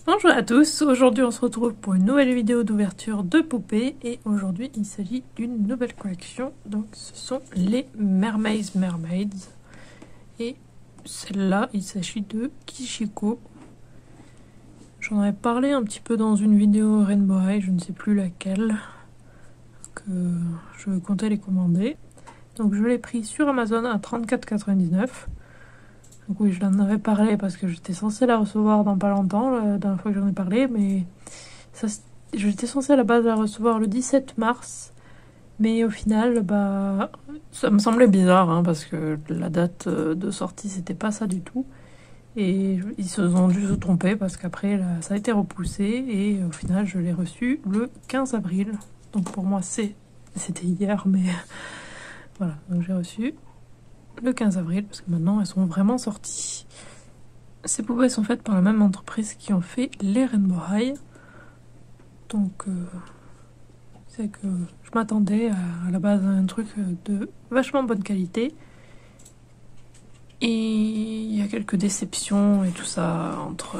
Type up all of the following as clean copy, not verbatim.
Bonjour à tous, aujourd'hui on se retrouve pour une nouvelle vidéo d'ouverture de poupées et aujourd'hui il s'agit d'une nouvelle collection, donc ce sont les Mermaids et celle-là il s'agit de Kichiko. J'en avais parlé un petit peu dans une vidéo Rainbow High, je ne sais plus laquelle, que je comptais les commander. Donc je l'ai pris sur Amazon à 34,99 €. Donc oui, je l'en avais parlé parce que j'étais censée la recevoir dans pas longtemps, la dernière fois que j'en ai parlé, mais j'étais censée à la base la recevoir le 17 mars, mais au final, bah, ça me semblait bizarre, hein, parce que la date de sortie, c'était pas ça du tout, et ils se sont dû se tromper, parce qu'après, ça a été repoussé, et au final, je l'ai reçu le 15 avril, donc pour moi, c'était hier, mais voilà, donc j'ai reçu le 15 avril, parce que maintenant elles sont vraiment sorties. Ces poupées sont faites par la même entreprise qui ont fait les Rainbow High. Donc c'est que je m'attendais à la base à un truc de vachement bonne qualité. Et il y a quelques déceptions et tout ça entre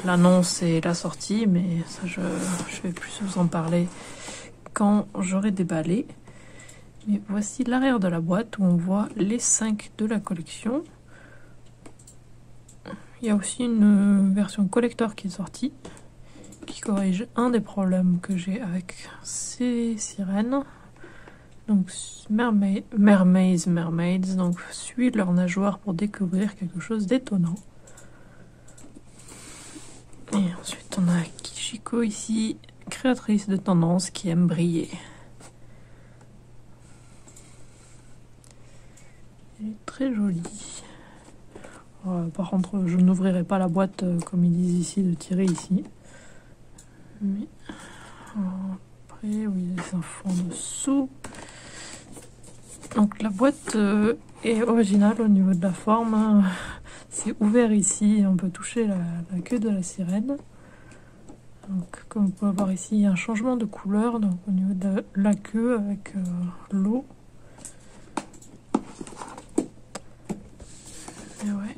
l'annonce et la sortie, mais ça je vais plus vous en parler quand j'aurai déballé. Mais voici l'arrière de la boîte où on voit les 5 de la collection. Il y a aussi une version collector qui est sortie, qui corrige un des problèmes que j'ai avec ces sirènes. Donc Mermaids, donc suis leur nageoire pour découvrir quelque chose d'étonnant. Et ensuite on a Kichiko ici, créatrice de tendance qui aime briller. Elle est très jolie. Par contre, je n'ouvrirai pas la boîte comme ils disent ici, de tirer ici. Mais après, oui, les infos en dessous. Donc la boîte est originale au niveau de la forme. C'est ouvert ici et on peut toucher la queue de la sirène. Donc, comme vous pouvez voir ici, il y a un changement de couleur donc, au niveau de la queue avec l'eau. Et ouais,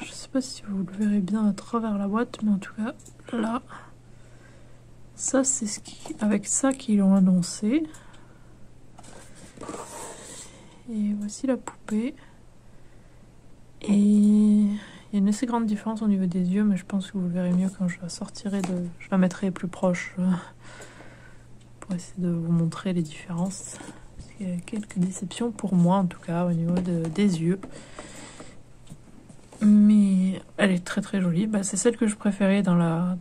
je sais pas si vous le verrez bien à travers la boîte, mais en tout cas, là, ça c'est avec ça qu'ils l'ont annoncé. Et voici la poupée. Et il y a une assez grande différence au niveau des yeux, mais je pense que vous le verrez mieux quand je la sortirai je la mettrai plus proche pour essayer de vous montrer les différences. Parce qu'il y a quelques déceptions pour moi, en tout cas, au niveau des yeux. Mais elle est très très jolie. Bah, c'est celle que je préférais dans la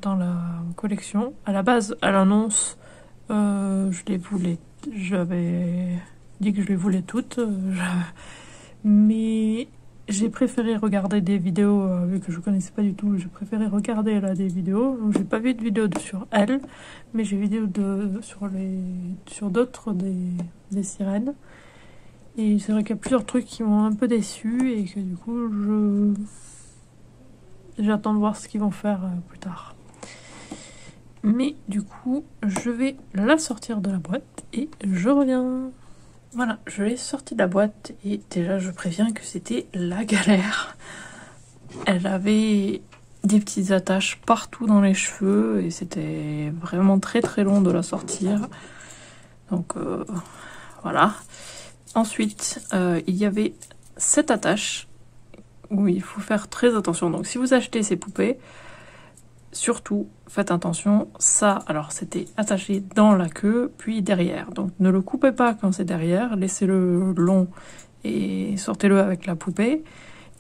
collection. À la base, à l'annonce, j'avais dit que je les voulais toutes. Mais j'ai préféré regarder des vidéos, vu que je connaissais pas du tout. J'ai préféré regarder là des vidéos. Donc j'ai pas vu de vidéo sur elle, mais j'ai vu sur d'autres des sirènes. Et c'est vrai qu'il y a plusieurs trucs qui m'ont un peu déçu et que du coup j'attends de voir ce qu'ils vont faire plus tard. Mais du coup je vais la sortir de la boîte et je reviens. Voilà, je l'ai sortie de la boîte et déjà je préviens que c'était la galère. Elle avait des petites attaches partout dans les cheveux et c'était vraiment très très long de la sortir. Donc voilà. Ensuite, il y avait cette attache où il faut faire très attention. Donc si vous achetez ces poupées, surtout faites attention. Ça, alors c'était attaché dans la queue, puis derrière. Donc ne le coupez pas quand c'est derrière, laissez-le long et sortez-le avec la poupée.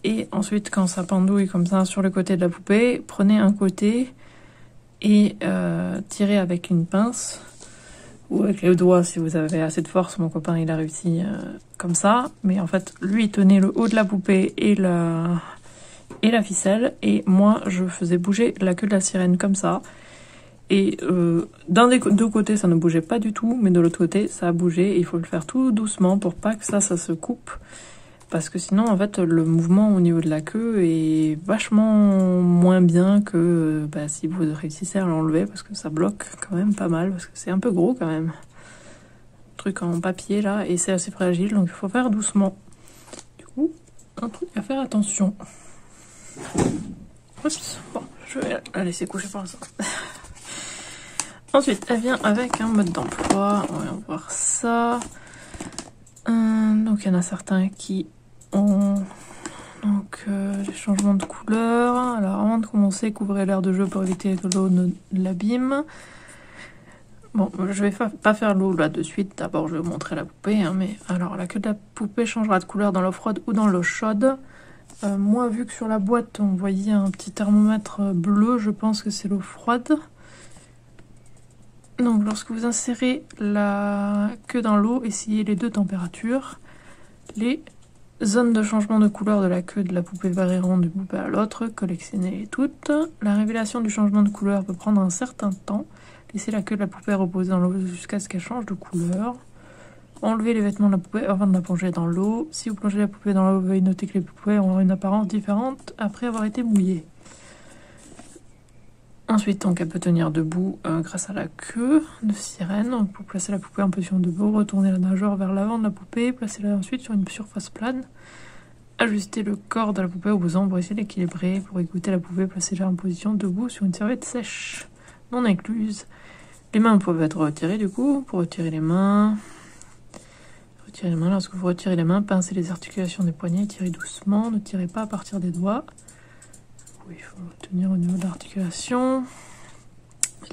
Et ensuite, quand ça pendouille comme ça sur le côté de la poupée, prenez un côté et tirez avec une pince. Ou avec les doigts si vous avez assez de force. Mon copain il a réussi comme ça, mais en fait lui il tenait le haut de la poupée et la ficelle, et moi je faisais bouger la queue de la sirène comme ça, et d'un des deux côtés ça ne bougeait pas du tout, mais de l'autre côté ça a bougé, et il faut le faire tout doucement pour pas que ça se coupe, parce que sinon en fait le mouvement au niveau de la queue est vachement moins bien que si vous réussissez à l'enlever, parce que ça bloque quand même pas mal, parce que c'est un peu gros quand même, truc en papier là, et c'est assez fragile, donc il faut faire doucement. Du coup, un truc à faire attention. Oups. Bon, je vais la laisser coucher pour l'instant. Ensuite, elle vient avec un mode d'emploi. On va voir ça. Donc, il y en a certains qui ont les changements de couleur. Alors, avant de commencer, couvrez l'air de jeu pour éviter que l'eau ne l'abîme. Bon, je vais pas faire l'eau là de suite. D'abord, je vais vous montrer la poupée. Hein, mais alors, la queue de la poupée changera de couleur dans l'eau froide ou dans l'eau chaude. Moi, vu que sur la boîte, on voyait un petit thermomètre bleu, je pense que c'est l'eau froide. Donc, lorsque vous insérez la queue dans l'eau, essayez les deux températures. Les zones de changement de couleur de la queue de la poupée varieront d'une poupée à l'autre. Collectionnez-les toutes. La révélation du changement de couleur peut prendre un certain temps. Laissez la queue de la poupée reposer dans l'eau jusqu'à ce qu'elle change de couleur. Enlevez les vêtements de la poupée avant de la plonger dans l'eau. Si vous plongez la poupée dans l'eau, veuillez noter que les poupées auront une apparence différente après avoir été mouillées. Ensuite, donc, elle peut tenir debout grâce à la queue de sirène. Donc, pour placer la poupée en position debout, retournez la nageoire vers l'avant de la poupée, placez-la ensuite sur une surface plane. Ajustez le corps de la poupée au boson pour essayer d'équilibrer. Pour écouter la poupée, placez-la en position debout sur une serviette sèche, non incluse. Les mains peuvent être retirées du coup. Pour retirer les mains, lorsque vous retirez les mains, pincez les articulations des poignets, tirez doucement, ne tirez pas à partir des doigts. Il faut tenir au niveau de l'articulation.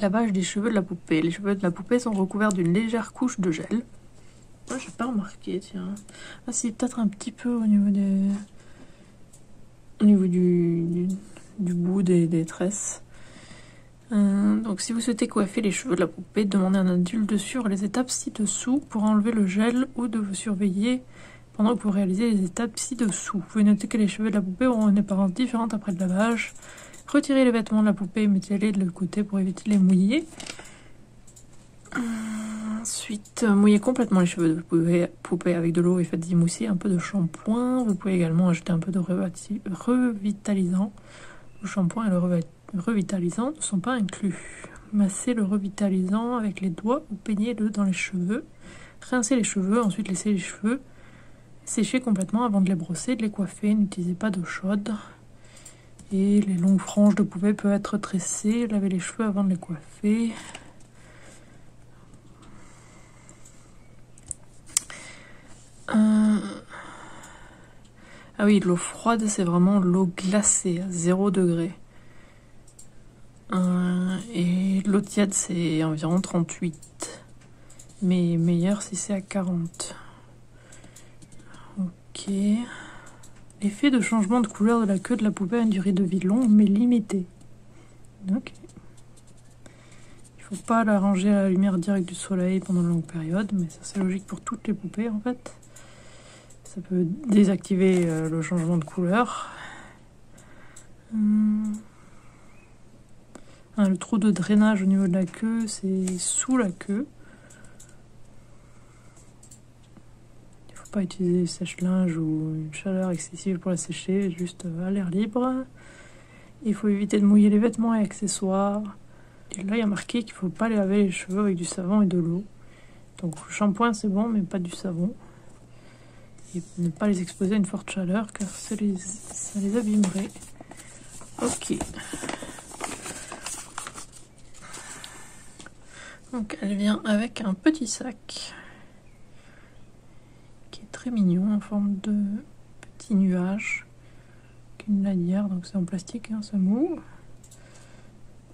Lavage des cheveux de la poupée. Les cheveux de la poupée sont recouverts d'une légère couche de gel. Moi, j'ai pas remarqué, tiens. Ah, c'est peut-être un petit peu au niveau du bout des tresses. Donc, si vous souhaitez coiffer les cheveux de la poupée, demandez à un adulte de suivre les étapes ci-dessous pour enlever le gel ou de vous surveiller pendant que vous réalisez les étapes ci-dessous. Vous pouvez noter que les cheveux de la poupée auront une apparence différente après le lavage. Retirez les vêtements de la poupée et mettez-les de l'autre côté pour éviter de les mouiller. Ensuite, mouillez complètement les cheveux de poupée avec de l'eau et faites-y mousser un peu de shampoing. Vous pouvez également ajouter un peu de revitalisant. Le shampoing et le revitalisant ne sont pas inclus. Massez le revitalisant avec les doigts ou peignez-le dans les cheveux. Rincez les cheveux, ensuite laissez les cheveux sécher complètement avant de les brosser, de les coiffer. N'utilisez pas d'eau chaude. Et les longues franges de poupée peuvent être tressées. Lavez les cheveux avant de les coiffer. Ah oui, l'eau froide, c'est vraiment l'eau glacée à 0 degré. Et l'eau tiède, c'est environ 38. Mais meilleur si c'est à 40. Ok. L'effet de changement de couleur de la queue de la poupée a une durée de vie longue mais limitée. Ok. Il faut pas la ranger à la lumière directe du soleil pendant de longues périodes, mais ça c'est logique pour toutes les poupées en fait. Ça peut désactiver le changement de couleur. Le trou de drainage au niveau de la queue, c'est sous la queue. Il ne faut pas utiliser sèche-linge ou une chaleur excessive pour la sécher, juste à l'air libre. Il faut éviter de mouiller les vêtements et accessoires. Et là, il y a marqué qu'il ne faut pas laver les cheveux avec du savon et de l'eau. Donc, le shampoing, c'est bon, mais pas du savon. Et ne pas les exposer à une forte chaleur, car ça les abîmerait. Ok. Donc, elle vient avec un petit sac qui est très mignon, en forme de petit nuage. Une lanière, donc c'est en plastique, hein, ça mou.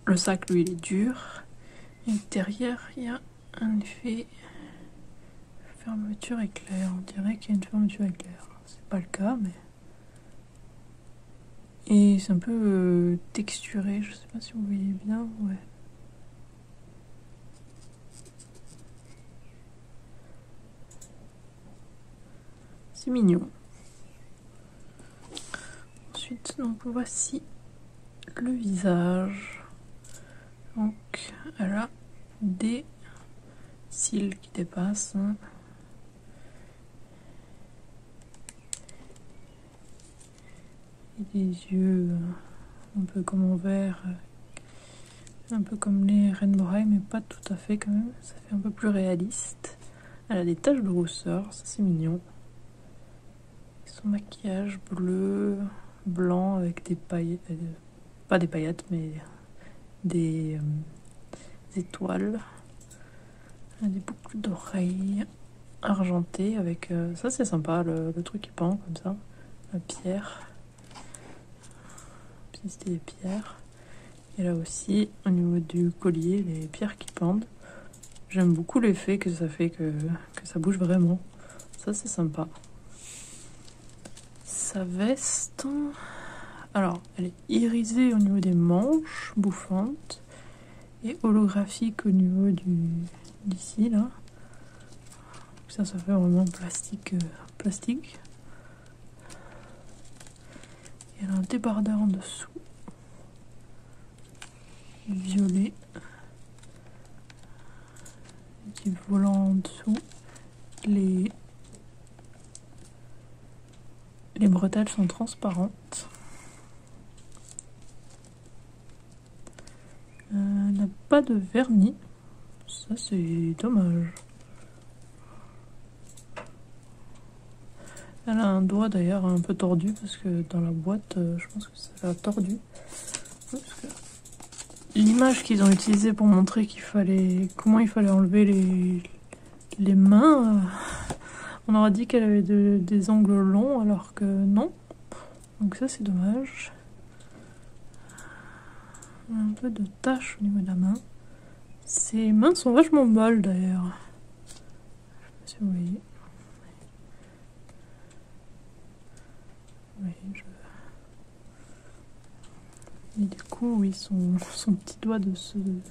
Le sac, lui, il est dur. Et derrière, il y a un effet fermeture éclair. On dirait qu'il y a une fermeture éclair. C'est pas le cas, mais... Et c'est un peu texturé, je sais pas si vous voyez bien, ouais. C'est mignon. Ensuite, donc voici le visage. Donc, elle a des cils qui dépassent. Et des yeux un peu comme en vert, un peu comme les Rainbow High, mais pas tout à fait quand même. Ça fait un peu plus réaliste. Elle a des taches de rousseur, ça c'est mignon. Son maquillage bleu, blanc avec des paillettes, pas des paillettes, mais des étoiles. Des boucles d'oreilles argentées avec... ça c'est sympa, le truc qui pend comme ça. La pierre. C'était des pierres. Et là aussi, au niveau du collier, les pierres qui pendent. J'aime beaucoup l'effet que ça fait, que ça bouge vraiment. Ça c'est sympa. Sa veste... Alors, elle est irisée au niveau des manches, bouffantes. Et holographique au niveau d'ici, là. Ça fait vraiment plastique. Plastique. Et elle a un débardeur en dessous. Violet. Un petit volant en dessous. Les bretelles sont transparentes. Elle n'a pas de vernis. Ça, c'est dommage. Elle a un doigt d'ailleurs un peu tordu parce que dans la boîte, je pense que ça a tordu. L'image qu'ils ont utilisée pour montrer comment il fallait enlever les mains, on aurait dit qu'elle avait des ongles longs alors que non. Donc ça c'est dommage. Un peu de tache au niveau de la main. Ses mains sont vachement molles d'ailleurs. Je sais pas si vous voyez. Oui, Et du coup, oui, son petit doigt de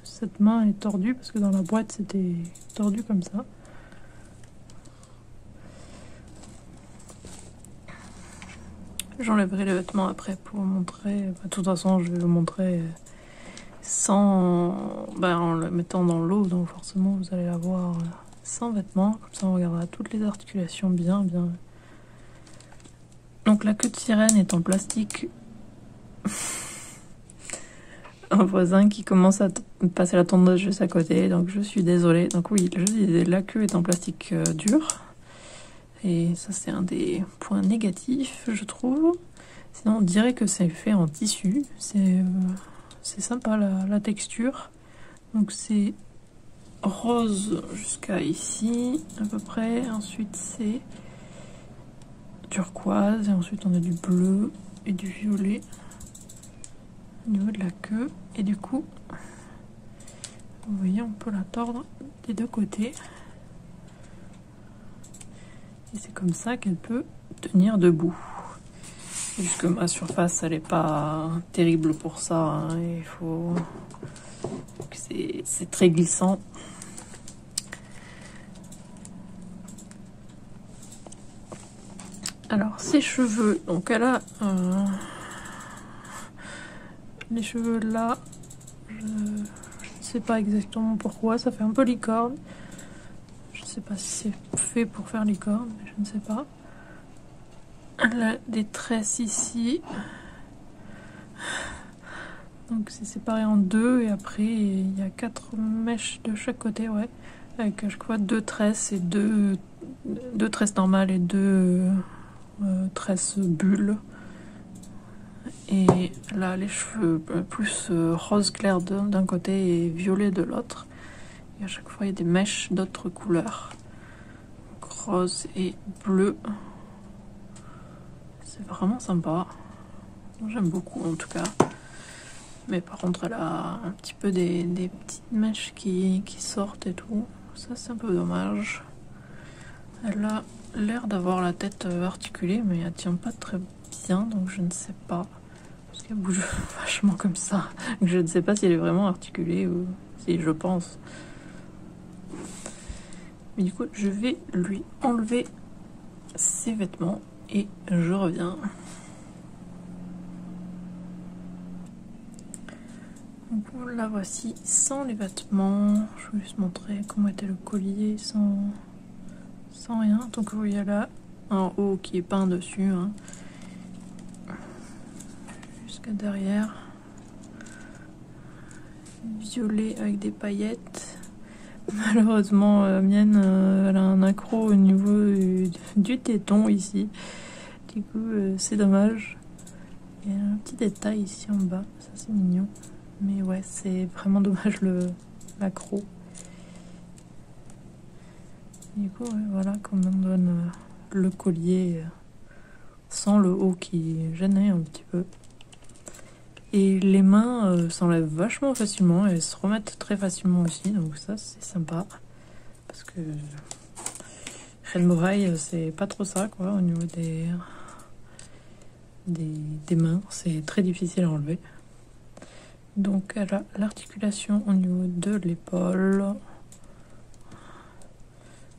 cette main est tordu parce que dans la boîte c'était tordu comme ça. J'enlèverai les vêtements après pour vous montrer. De toute façon, je vais vous montrer en le mettant dans l'eau, donc forcément vous allez la voir sans vêtements. Comme ça, on regardera toutes les articulations bien. Donc la queue de sirène est en plastique. Un voisin qui commence à passer la tondeuse juste à côté, donc je suis désolée. Donc oui, je disais, la queue est en plastique dur. Et ça c'est un des points négatifs, je trouve. Sinon on dirait que c'est fait en tissu. C'est sympa la texture. Donc c'est rose jusqu'à ici à peu près. Ensuite c'est turquoise et ensuite on a du bleu et du violet au niveau de la queue. Et du coup, vous voyez, on peut la tordre des deux côtés. Et c'est comme ça qu'elle peut tenir debout. Juste que ma surface, elle n'est pas terrible pour ça. Hein. Il faut... C'est très glissant. Alors, ses cheveux. Donc, elle a... les cheveux là, je ne sais pas exactement pourquoi, ça fait un peu licorne. Je ne sais pas si c'est fait pour faire licorne, mais je ne sais pas. Elle a des tresses ici. Donc c'est séparé en deux et après il y a 4 mèches de chaque côté, ouais. Avec à chaque fois 2 tresses et deux tresses normales et 2 tresses bulles. Et là, les cheveux plus rose clair d'un côté et violet de l'autre. Et à chaque fois, il y a des mèches d'autres couleurs. Donc, rose et bleu. C'est vraiment sympa. J'aime beaucoup en tout cas. Mais par contre, elle a un petit peu des petites mèches qui sortent et tout. Ça, c'est un peu dommage. Elle a l'air d'avoir la tête articulée, mais elle tient pas très bien, donc je ne sais pas. Parce qu'elle bouge vachement comme ça. Je ne sais pas si elle est vraiment articulée ou si je pense. Mais du coup, je vais lui enlever ses vêtements et je reviens. Donc la voici sans les vêtements. Je vais juste montrer comment était le collier sans rien. Donc vous voyez là un haut qui est peint dessus. Hein. Jusqu'à derrière. Violet avec des paillettes. Malheureusement, mienne, elle a un accro au niveau du téton ici. Du coup, c'est dommage. Il y a un petit détail ici en bas, ça c'est mignon. Mais ouais, c'est vraiment dommage l'accro. Du coup, ouais, voilà comment on donne le collier sans le haut qui gênait un petit peu. Et les mains s'enlèvent vachement facilement et se remettent très facilement aussi, donc ça c'est sympa. Parce que Reine Moraille, c'est pas trop ça quoi, au niveau des mains, c'est très difficile à enlever. Donc elle a l'articulation au niveau de l'épaule,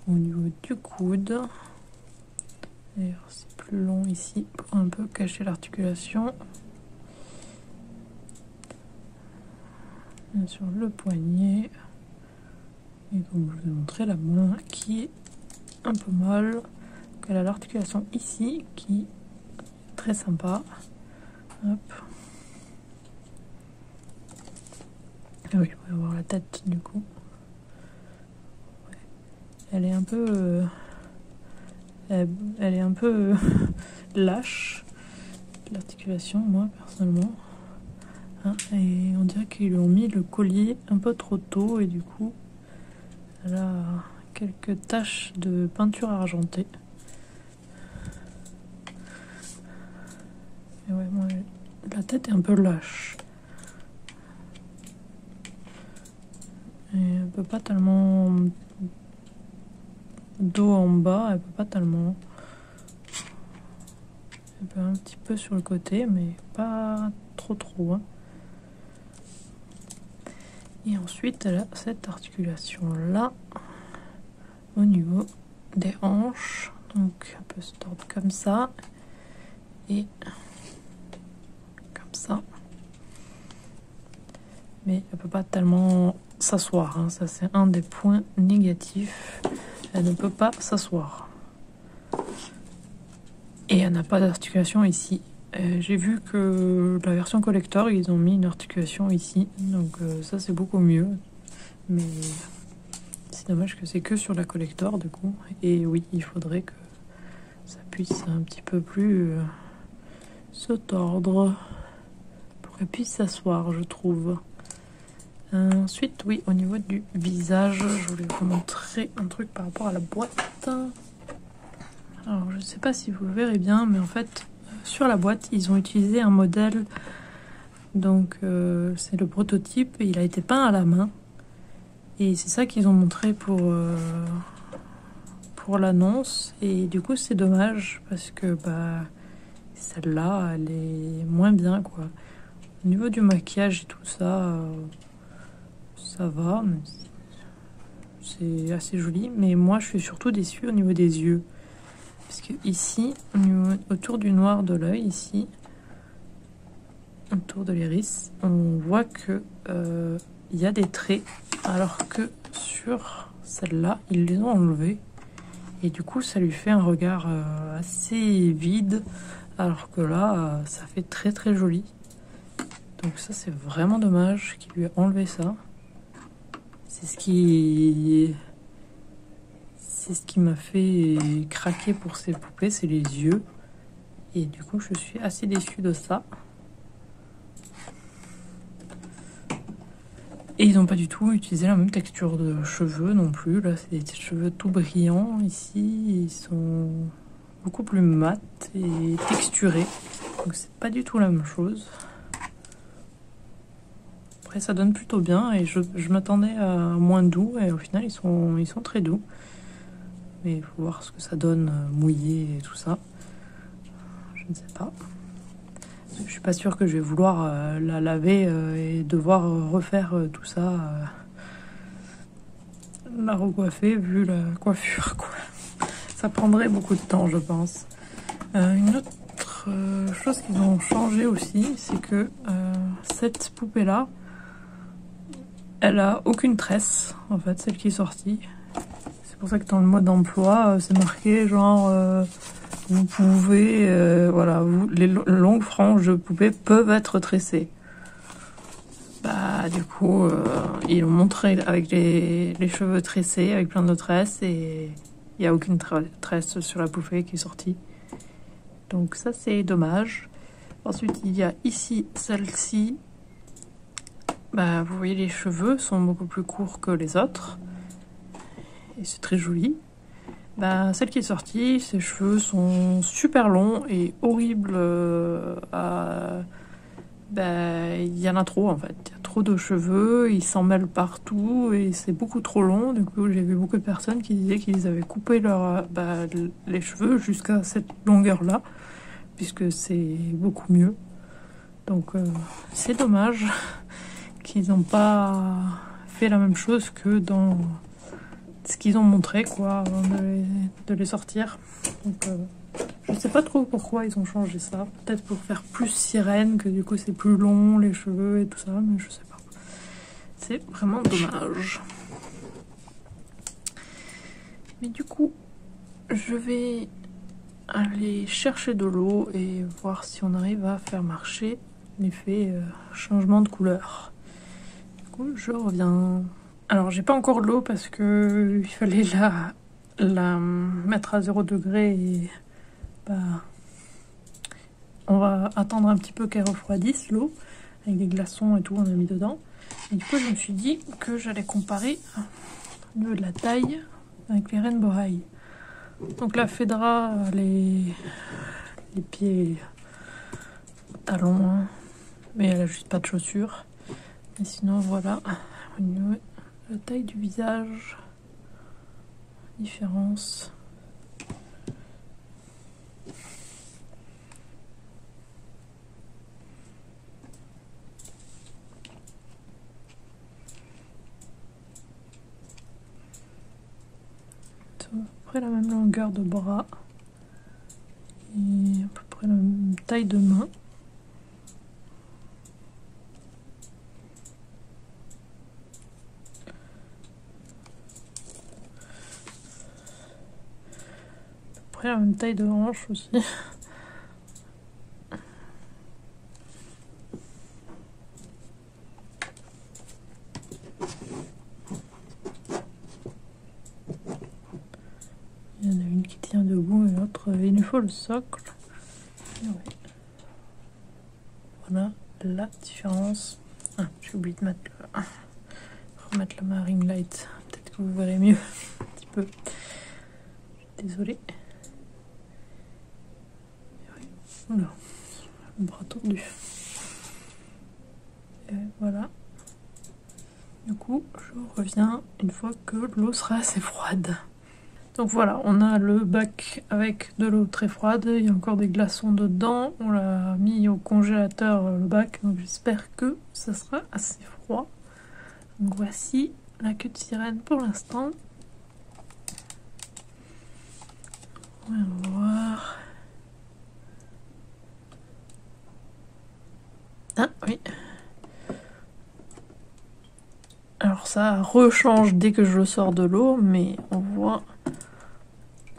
au niveau du coude. D'ailleurs c'est plus long ici pour un peu cacher l'articulation. Sur le poignet. Et comme je vous ai montré la main qui est un peu molle. Elle a l'articulation ici qui est très sympa. Hop. Ah oui, on va voir la tête du coup. Ouais. Elle est un peu elle est un peu lâche, l'articulation, moi personnellement. Hein, et on dirait qu'ils lui ont mis le collier un peu trop tôt et du coup elle a quelques taches de peinture argentée. Et ouais, moi, la tête est un peu lâche. Et elle peut pas tellement dos en bas, elle peut pas tellement. Elle peut un petit peu sur le côté, mais pas trop. Hein. Et ensuite, elle a cette articulation-là au niveau des hanches. Donc, elle peut se tordre comme ça et comme ça. Mais elle peut pas tellement s'asseoir. Hein. Ça, c'est un des points négatifs. Elle ne peut pas s'asseoir. Et elle n'a pas d'articulation ici. J'ai vu que la version collector, ils ont mis une articulation ici. Donc ça, c'est beaucoup mieux. Mais c'est dommage que c'est que sur la collector, du coup. Et oui, il faudrait que ça puisse un petit peu plus se tordre pour qu'elle puisse s'asseoir, je trouve. Ensuite, oui, au niveau du visage, je voulais vous montrer un truc par rapport à la boîte. Alors, je ne sais pas si vous le verrez bien, mais en fait, sur la boîte, ils ont utilisé un modèle. Donc, c'est le prototype, et il a été peint à la main. Et c'est ça qu'ils ont montré pour l'annonce. Et du coup, c'est dommage, parce que bah, celle-là, elle est moins bien, quoi. Au niveau du maquillage et tout ça, ça va. C'est assez joli. Mais moi, je suis surtout déçue au niveau des yeux. Parce que ici, autour du noir de l'œil, ici, autour de l'iris, on voit que y a des traits, alors que sur celle-là, ils les ont enlevés. Et du coup, ça lui fait un regard assez vide, alors que là, ça fait très joli. Donc ça, c'est vraiment dommage qu'il lui ait enlevé ça. C'est ce qui m'a fait craquer pour ces poupées, c'est les yeux. Et du coup, je suis assez déçue de ça. Et ils n'ont pas du tout utilisé la même texture de cheveux non plus. Là, c'est des cheveux tout brillants. Ici, ils sont beaucoup plus mat et texturés. Donc, c'est pas du tout la même chose. Après, ça donne plutôt bien. Et je m'attendais à moins doux. Et au final, ils sont très doux. Mais il faut voir ce que ça donne mouillé et tout ça. Je ne sais pas. Je suis pas sûre que je vais vouloir la laver et devoir refaire tout ça, la recoiffer vu la coiffure, quoi. Ça prendrait beaucoup de temps, je pense. Une autre chose qu'ils ont changé aussi, c'est que cette poupée-là, elle a aucune tresse, en fait, celle qui est sortie. C'est pour ça que dans le mode d'emploi, c'est marqué genre... vous pouvez, voilà, les longues franges de poupées peuvent être tressées. Bah, du coup, ils l'ont montré avec les cheveux tressés, avec plein de tresses, et il n'y a aucune tresse sur la poupée qui est sortie. Donc ça, c'est dommage. Ensuite, il y a ici celle-ci. Bah, vous voyez, les cheveux sont beaucoup plus courts que les autres. Et c'est très joli. Bah, celle qui est sortie, ses cheveux sont super longs et horribles bah, il y en a trop en fait. Il y a trop de cheveux, ils s'en mêlent partout et c'est beaucoup trop long. Du coup, j'ai vu beaucoup de personnes qui disaient qu'ils avaient coupé les cheveux jusqu'à cette longueur-là, puisque c'est beaucoup mieux. Donc, c'est dommage qu'ils n'ont pas fait la même chose que dans ce qu'ils ont montré, quoi, avant de les sortir. Donc, je sais pas trop pourquoi ils ont changé ça. Peut-être pour faire plus sirène, que du coup c'est plus long, les cheveux et tout ça, mais je sais pas. C'est vraiment dommage. Mais du coup, je vais aller chercher de l'eau et voir si on arrive à faire marcher l'effet changement de couleur. Du coup, je reviens. Alors, j'ai pas encore l'eau parce que il fallait la mettre à 0 degré et bah, on va attendre un petit peu qu'elle refroidisse l'eau avec des glaçons et tout, on a mis dedans. Et du coup, je me suis dit que j'allais comparer au niveau de la taille avec les Rainbow High. Donc la Fedra, les pieds talons, hein, mais elle a juste pas de chaussures. Et sinon, voilà, au niveau de la taille du visage, différence. C'est à peu près la même longueur de bras et à peu près la même taille de main. Après la même taille de hanche aussi. Il y en a une qui tient debout et l'autre, il lui faut le socle. Et ouais. Voilà la différence. Ah, j'ai oublié de mettre remettre la ring light. Peut-être que vous verrez mieux un petit peu. Désolée. Voilà, le bras tordu. Et voilà. Du coup, je reviens une fois que l'eau sera assez froide. Donc voilà, on a le bac avec de l'eau très froide. Il y a encore des glaçons dedans. On l'a mis au congélateur, le bac. Donc j'espère que ça sera assez froid. Donc voici la queue de sirène pour l'instant. On va voir. Ah oui. Alors ça rechange dès que je le sors de l'eau, mais on voit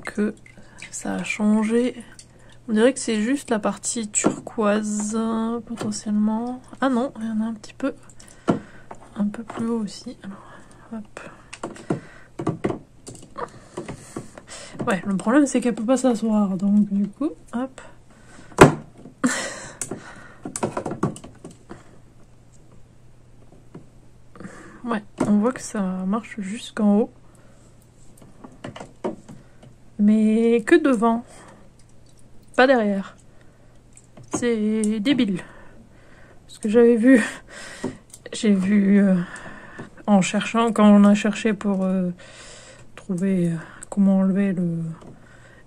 que ça a changé. On dirait que c'est juste la partie turquoise potentiellement. Ah non, il y en a un petit peu plus haut aussi. Alors, hop. Ouais, le problème c'est qu'elle peut pas s'asseoir, donc du coup, hop. Ouais, on voit que ça marche jusqu'en haut. Mais que devant. Pas derrière. C'est débile. Parce que j'ai vu en cherchant, quand on a cherché pour trouver comment enlever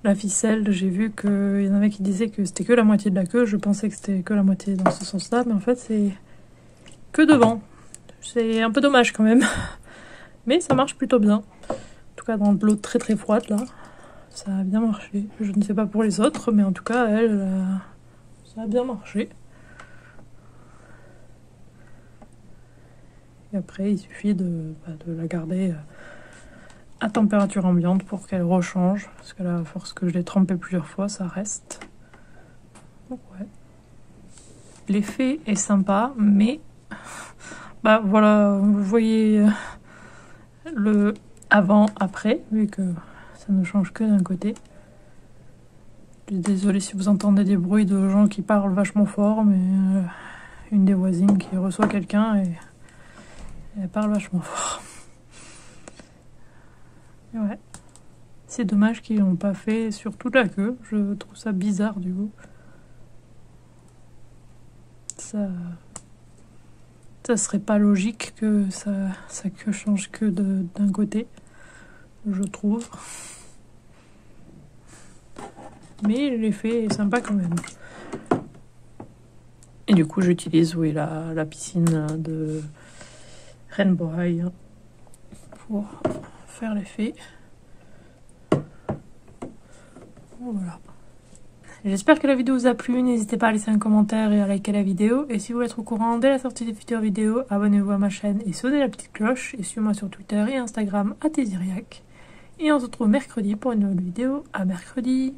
la ficelle, j'ai vu qu'il y en avait qui disaient que c'était que la moitié de la queue. Je pensais que c'était que la moitié dans ce sens-là, mais en fait c'est que devant. C'est un peu dommage quand même. Mais ça marche plutôt bien. En tout cas dans de l'eau très très froide là. Ça a bien marché. Je ne sais pas pour les autres, mais en tout cas elle, ça a bien marché. Et après il suffit de la garder à température ambiante pour qu'elle rechange. Parce que là, à force que je l'ai trempée plusieurs fois, ça reste. Donc ouais. L'effet est sympa, mais bah voilà, vous voyez le avant-après, vu que ça ne change que d'un côté. Désolée si vous entendez des bruits de gens qui parlent vachement fort, mais une des voisines qui reçoit quelqu'un et elle parle vachement fort. Et ouais. C'est dommage qu'ils n'ont pas fait sur toute la queue. Je trouve ça bizarre du coup. Ça serait pas logique que sa queue change que d'un côté, je trouve. Mais l'effet est sympa quand même. Et du coup, j'utilise la piscine de Rainbow High pour faire l'effet. Voilà. J'espère que la vidéo vous a plu. N'hésitez pas à laisser un commentaire et à liker la vidéo. Et si vous voulez être au courant dès la sortie des futures vidéos, abonnez-vous à ma chaîne et sonnez la petite cloche. Et suivez-moi sur Twitter et Instagram @Teziriac. Et on se retrouve mercredi pour une nouvelle vidéo. À mercredi.